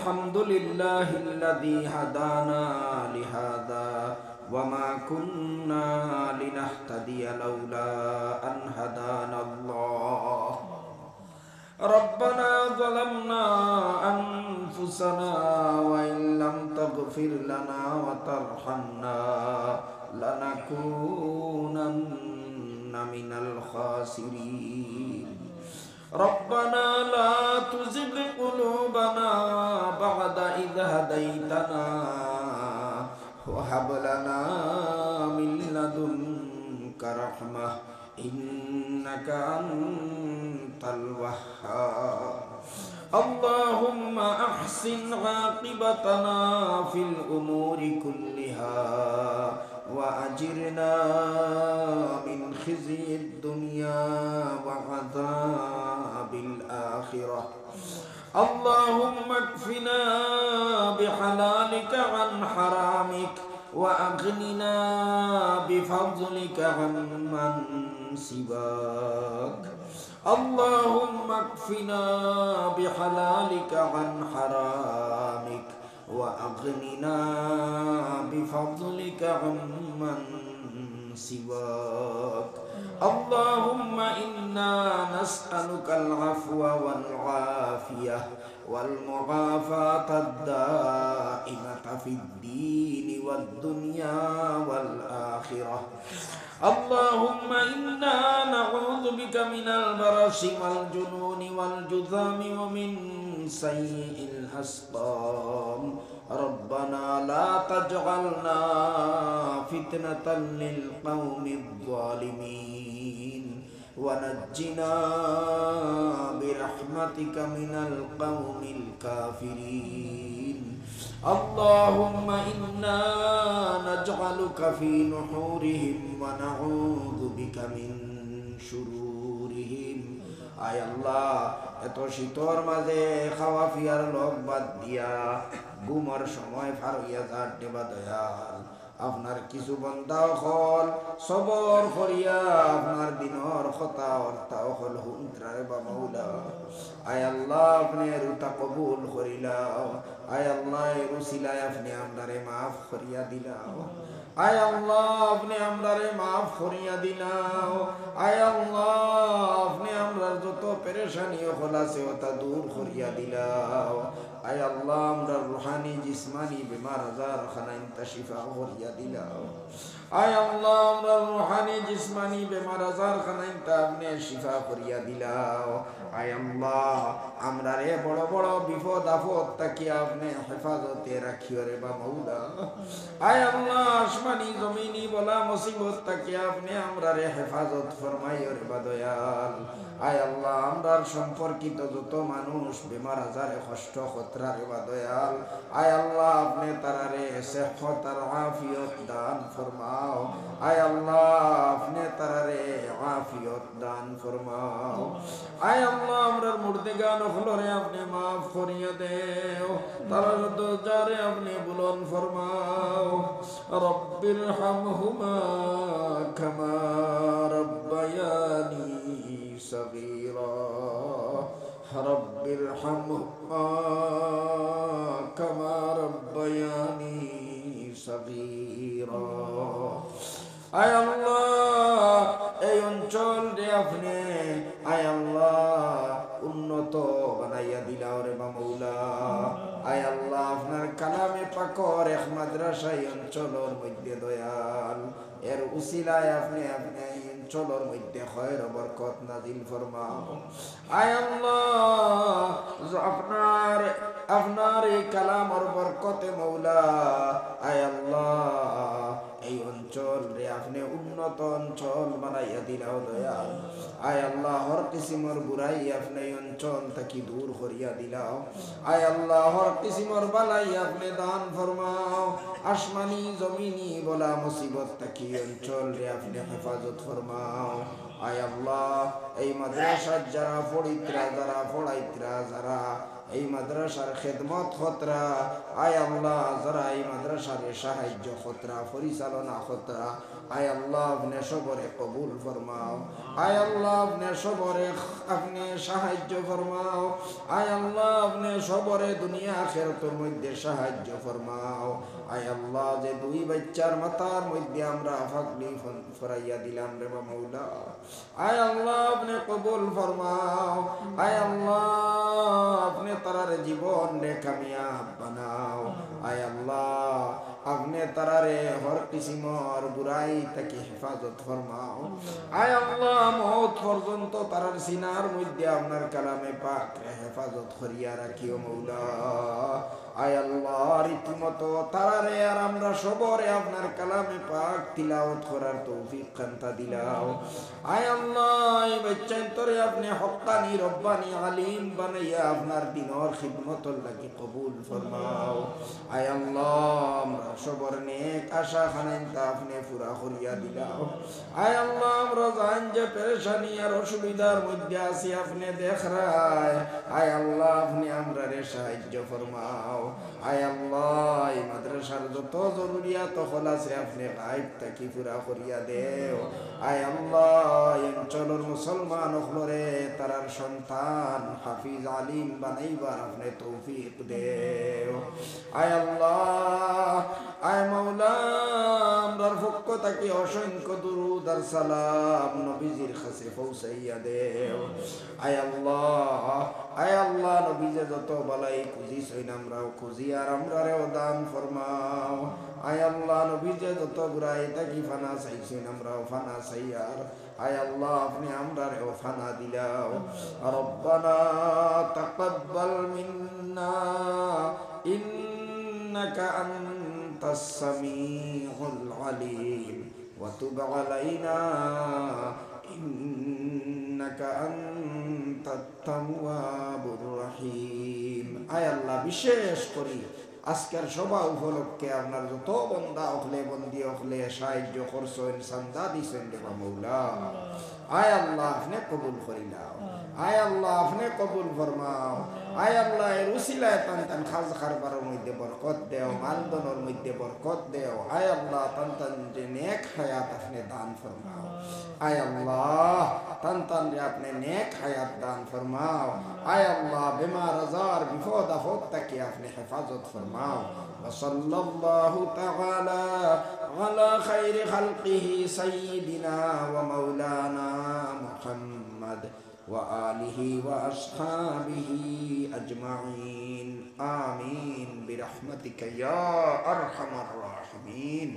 আলহামদুলিল্লাহিল্লাযী হাদানা লিহাযা ওয়া মা কুন্না লিনাহতাদিয়া লাউলা আন হাদানাল্লাহ। রব্বানা যালামনা আনফুসানা ওয়া ইল্লাম তাগফির লানা ওয়া তারহামনা লানাকুনান্না মিনাল খাসিরিন। রব্বানা লা তুযিগ কুলুবানা বা'দা ইয হাদাইতানা ওয়া হাব লানা মিন লাদুনকা রাহমাহ ইন্নাকা আনতাল ওয়াহ্হাব। আল্লাহুম্মা আহসিন আকিবাতানা ফিল উমুরি কুল্লিহা ওয়া আজিরনা মিন খিজিয়িদ দুনিয়া ওয়া আযাবিল আখিরাহ। আল্লাহুম্মা কফিনা বিহালালিকা আন হারামিক ওয়া আগনিনা বিফাযলিকা আম্মান সিওয়াক। আল্লাহুম্মা কফিনা বিহালালিকা আন হারামিক ওয়া আগনিনা বিফাযলিকা আম্মান সিওয়াক। আল্লাহুম্মা ইন্না নাসআলুকাল আফওয়া ওয়াল আফিয়াহ ওয়াল মুআফাতাদ দাইমাতা ফিদ দীনি ওয়াদ দুনিয়া ওয়াল আখিরাহ। আল্লাহুম্মা ইন্না নাউযু বিকা মিনাল বারাসি ওয়াল জুনুনি ওয়াল জুযামি ওয়া মিন সাইয়্যিল আসকাম। রব্বানা লা তাজআলনা ফিতনাতাল লিল কওমিয যালিমিন ওয়া নাজ্জিনা বিরহমাতিকা মিনাল কওমিল কাফিরিন। আল্লাহুম্মা ইন্না নাজআলুকা ফি নুহুরিহিম ওয়া নাউযু বিকা মিন শুরুরিহিম। আয় আল্লাহ, এত শীতর মাঝে খাওয়া পিয়ার লোক বাদ দিয়া ঘুমার সময় পার হইয়া যার দেবা দয়াল, আপনার কিছু বান্দা হল সবর করিয়া আপনার দিনর কথা অর্থা হল হুন্ত্রারে বা মাওলা। আয় আল্লাহ, আপনি রুতা কবুল করিলাও। আয় আল্লাহ, রুসিলায় আপনি আমরারে মাফ করিয়া দিলাও। আয় আল্লাহ, আপনি আমরারে মাফ করিয়া দিলাও। আয় আল্লাহ, আপনি আমরার যত পেরেশানি হল আছে ওটা দূর করিয়া দিলাও। আয় আল্লাহ, আমরা রুহানি জিসমানি বেমার আজার খানাইনতা শিফা করিয়া দিলাও। আয় আল্লাহ, আমরা রুহানি জিসমানি বেমার আজার খানাইনতা আপনি শিফা করিয়া দিলাও। আয় আল্লাহ, আমরা রে বড় বড় বিপদ আপদ তাকে আপনি হেফাজতে রাখিও রে বা মাওলা। আয় আল্লাহ, আসমানি জমিনি বলা মুসিবত তাকে আপনি আমরা রে হেফাজত ফরমাইও রে বা দয়াল। আয় আল্লাহ, আমরার সম্পর্কিত যত মানুষ বেমার আজারে কষ্ট খতরা রে বা দয়াল, আয় আল্লাহ, আপনি তারারে সেহত আর আফিয়ত দান ফরমাও। আয় আল্লাহ, আপনি তারারে আফিয়ত দান ফরমাও। আয় আল্লাহ, আমরার মুর্দেগান হলরে আপনি মাফ করিয়া দেও, তারার দরজারে আপনি বুলন ফরমাও। রব্বির হামহুমা কামা রব্বায়ানি সগীরা। রব্বির হামহুমা কামা রব্বায়ানি সগীরা। আয় আল্লাহ, এই অঞ্চল রে আপনি আয় আল্লাহ উন্নত বানাইয়া দিলাও রে বা মাওলা। আয় আল্লাহ, আপনার কালামে পাকর এক মাদ্রাসা এই অঞ্চলের মধ্যে দয়াল, এর উসিলায় আপনি আপনি এই অঞ্চলের মধ্যে খয়র বরকত নাজিল ফরমাও। আয় আল্লাহ, আপনার আপনার এই কালামর বরকতে মাওলা, আয় আল্লাহ, এই অঞ্চল রে আপনি উন্নত অঞ্চল বানাইয়া দিলাও দয়াল। আয় আল্লাহ, হর কিসিমর বুরাই আপনি এই অঞ্চল থাকি দূর করিয়া দিলাও। আয় আল্লাহ, হর কিসিমর বালাই আপনি দান ফরমাও। আসমানি জমিনি বলা মুসিবত থাকি অঞ্চল রে আপনি হেফাজত ফরমাও। আয় আল্লাহ, এই মাদ্রাসার যারা পড়িত্রা, যারা পড়াইত্রা, যারা এই মাদ্রাসার খেদমত খতরা, আয় আল্লাহ, যারা এই মাদ্রাসার সাহায্য খতরা, পরিচালনা খতরা, আয় আল্লাহ আপনি সবরে কবুল ফরমাও, আয় আল্লাহ আপনি সবরে আপনি সাহায্য ফরমাও, আয় আল্লাহ আপনি সবরে দুনিয়া আখিরাতের মধ্যে সাহায্য ফরমাও। আয় আল্লাহ যে দুই বাচ্চার মাথার মধ্যে আমরা ফাকলি ফরাইয়া দিলাম রে মাওলা, আয় আল্লাহ আপনি কবুল ফরমাও, আয় আল্লাহ আপনি তারার জীবন রে কামিয়াব বানাও, আয় আল্লাহ আপনি তারারে হর কিসিমর বুরাই থেকে হেফাজত ফরমাও, আয় আল্লাহ মওত পর্যন্ত তারার সিনার মধ্যে আপনার কালামে পাক হেফাজত করিয়া রাখিও মৌলা। আয় আল্লাহ রীতিমতো তারারে আর আমরা সবরে আপনার কালামে পাক তিলাওয়াত করার তৌফিক খান্তা দিলাও। আয় আল্লাহ এই বাচ্চান্তরে আপনি হক্কানি রব্বানি আলিম বানাইয়া আপনার দিনর খিদমতর লাগি কবুল ফরমাও। আয় আল্লাহ আমরা সবর নেক আশা খানাইতা আপনি পুরা করিয়া দিলাও। আয় আল্লাহ আমরা জান যে পেরেশানি আর অসুবিধার মধ্যে আছি আপনি দেখ রায়, আয় আল্লাহ আপনি আমরা রে সাহায্য ফরমাও। আয় আল্লাহ এই মাদ্রাসার যত জরুরিয়াত হল আছে আপনি গায়েব থাকি পুরা করিয়া দেও। আয় আল্লাহ এই অঞ্চলের মুসলমান হলরে তারার সন্তান হাফিজ আলিম বানাইবার আপনি তৌফিক দেও। আয় আল্লাহ আয় মাওলা আমরার পক্ষ থাকি অসংখ্য দুরুদ আর সালাম নবীজির কাছে পৌঁছাইয়া দেও। আয় আল্লাহ আয় আল্লাহ নবীজে যত বালাই খুঁজি সইন আমরাও খুঁজি আর আমরারেও দান ফরমাও। আয় আল্লাহ নবীজে যত বুড়াই থাকি ফানা চাইছেন আমরাও ফানা চাইয়ার, আয় আল্লাহ আপনি আমরারেও ফানা দিলাও। রব্বানা তাকাব্বাল মিন্না ইন্নাকা আনতাস সামিউল আলিম ওয়া তুব আলাইনা ইন্নাকা আনতাত তাওয়াবুর রহিম। আয় আল্লাহ বিশেষ করি আজকের সভা উপলক্ষে আপনার যত বন্দা হলে বন্দি হলে সাহায্য করছেন চান্দা দিছেন রে মাওলা, আয় আল্লাহ আপনি কবুল করিলাও। আয় আল্লাহ আপনি কবুল ফরমাও। আয় আল্লাহ এর উসিলায় টান টান খাজ খারবারের মধ্যে বরকত দেও, মালদনের মধ্যে বরকত দেও। আয় আল্লাহ টান টান যে নেক হায়াত আপনি দান ফরমাও। আয় আল্লাহ টান টান রে আপনি নেক হায়াত দান ফরমাও। আয় আল্লাহ বেমার আজার বিপদ আপদ থেকে আপনি হেফাজত ফরমাও। وصلى الله تعالى على خير خلقه سيدنا ومولانا محمد وآله وأصحابه أجمعين آمين برحمتك يا أرحم الراحمين.